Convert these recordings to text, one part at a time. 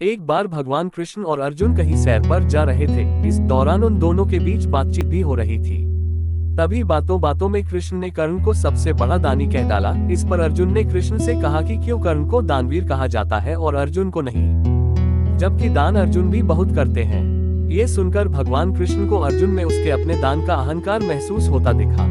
एक बार भगवान कृष्ण और अर्जुन कहीं सैर पर जा रहे थे। इस दौरान उन दोनों के बीच बातचीत भी हो रही थी। तभी बातों बातों में कृष्ण ने कर्ण को सबसे बड़ा दानी कह डाला। इस पर अर्जुन ने कृष्ण से कहा कि क्यों कर्ण को दानवीर कहा जाता है और अर्जुन को नहीं, जबकि दान अर्जुन भी बहुत करते हैं। ये सुनकर भगवान कृष्ण को अर्जुन में उसके अपने दान का अहंकार महसूस होता दिखा।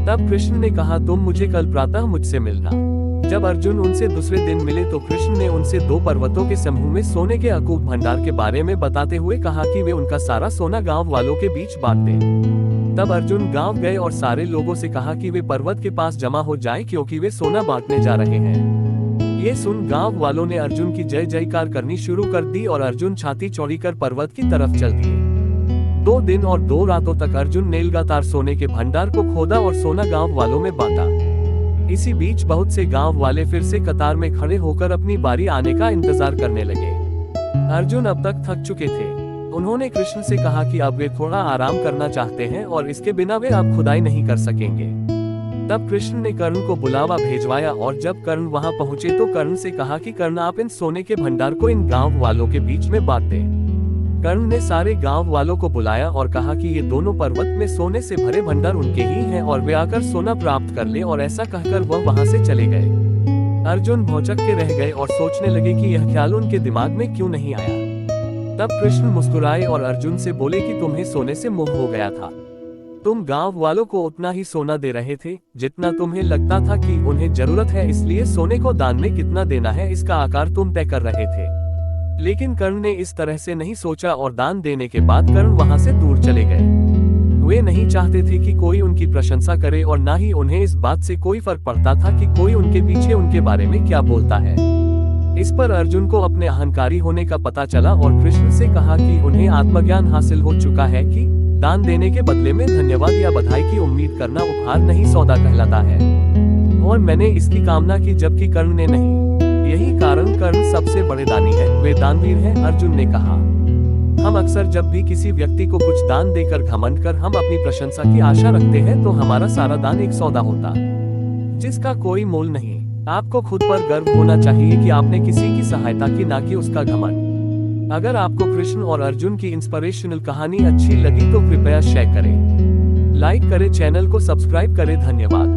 तब कृष्ण ने कहा, तुम मुझे कल प्रातः मुझसे मिलना। जब अर्जुन उनसे दूसरे दिन मिले तो कृष्ण ने उनसे 2 पर्वतों के समूह में सोने के अकूत भंडार के बारे में बताते हुए कहा कि वे उनका सारा सोना गांव वालों के बीच बांट दें। तब अर्जुन गांव गए और सारे लोगों से कहा कि वे पर्वत के पास जमा हो जाएं क्योंकि वे सोना बांटने जा रहे हैं। ये सुन गांव वालों ने अर्जुन की जय जयकार करनी शुरू कर दी और अर्जुन छाती चौड़ी कर पर्वत की तरफ चल दिए। 2 दिन और 2 रातों तक अर्जुन ने लगातार सोने के भंडार को खोदा और सोना गांव वालों में बांटा। इसी बीच बहुत से गांव वाले फिर से कतार में खड़े होकर अपनी बारी आने का इंतजार करने लगे। अर्जुन अब तक थक चुके थे। उन्होंने कृष्ण से कहा कि अब वे थोड़ा आराम करना चाहते हैं और इसके बिना वे अब खुदाई नहीं कर सकेंगे। तब कृष्ण ने कर्ण को बुलावा भेजवाया और जब कर्ण वहां पहुंचे तो कर्ण से कहा कि कर्ण, आप इन सोने के भंडार को इन गांव वालों के बीच में बांट दें। कर्ण ने सारे गांव वालों को बुलाया और कहा कि ये दोनों पर्वत में सोने से भरे भंडार उनके ही हैं और वे आकर सोना प्राप्त कर ले, और ऐसा कहकर वह वहां से चले गए। अर्जुन भौचक के रह गए और सोचने लगे कि यह ख्याल उनके दिमाग में क्यों नहीं आया। तब कृष्ण मुस्कुराए और अर्जुन से बोले कि तुम्हें सोने से मोह हो गया था। तुम गांव वालों को उतना ही सोना दे रहे थे जितना तुम्हें लगता था कि उन्हें जरूरत है, इसलिए सोने को दान में कितना देना है इसका आकार तुम तय कर रहे थे। लेकिन कर्ण ने इस तरह से नहीं सोचा और दान देने के बाद कर्ण वहां से दूर चले गए। वे नहीं चाहते थे कि कोई उनकी प्रशंसा करे और ना ही उन्हें इस बात से कोई फर्क पड़ता था कि कोई उनके पीछे उनके बारे में क्या बोलता है। इस पर अर्जुन को अपने अहंकारी होने का पता चला और कृष्ण से कहा कि उन्हें आत्मज्ञान हासिल हो चुका है कि दान देने के बदले में धन्यवाद या बधाई की उम्मीद करना उपहार नहीं सौदा कहलाता है, और मैंने इसकी कामना की जबकि कर्ण ने नहीं। यही कारण कर्ण सबसे बड़े दानी है, वे दानवीर हैं। अर्जुन ने कहा, हम अक्सर जब भी किसी व्यक्ति को कुछ दान देकर घमंड कर हम अपनी प्रशंसा की आशा रखते हैं तो हमारा सारा दान एक सौदा होता जिसका कोई मोल नहीं। आपको खुद पर गर्व होना चाहिए कि आपने किसी की सहायता की, ना कि उसका घमंड। अगर आपको कृष्ण और अर्जुन की इंस्पिरेशनल कहानी अच्छी लगी तो कृपया शेयर करें, लाइक करें, चैनल को सब्सक्राइब करें। धन्यवाद।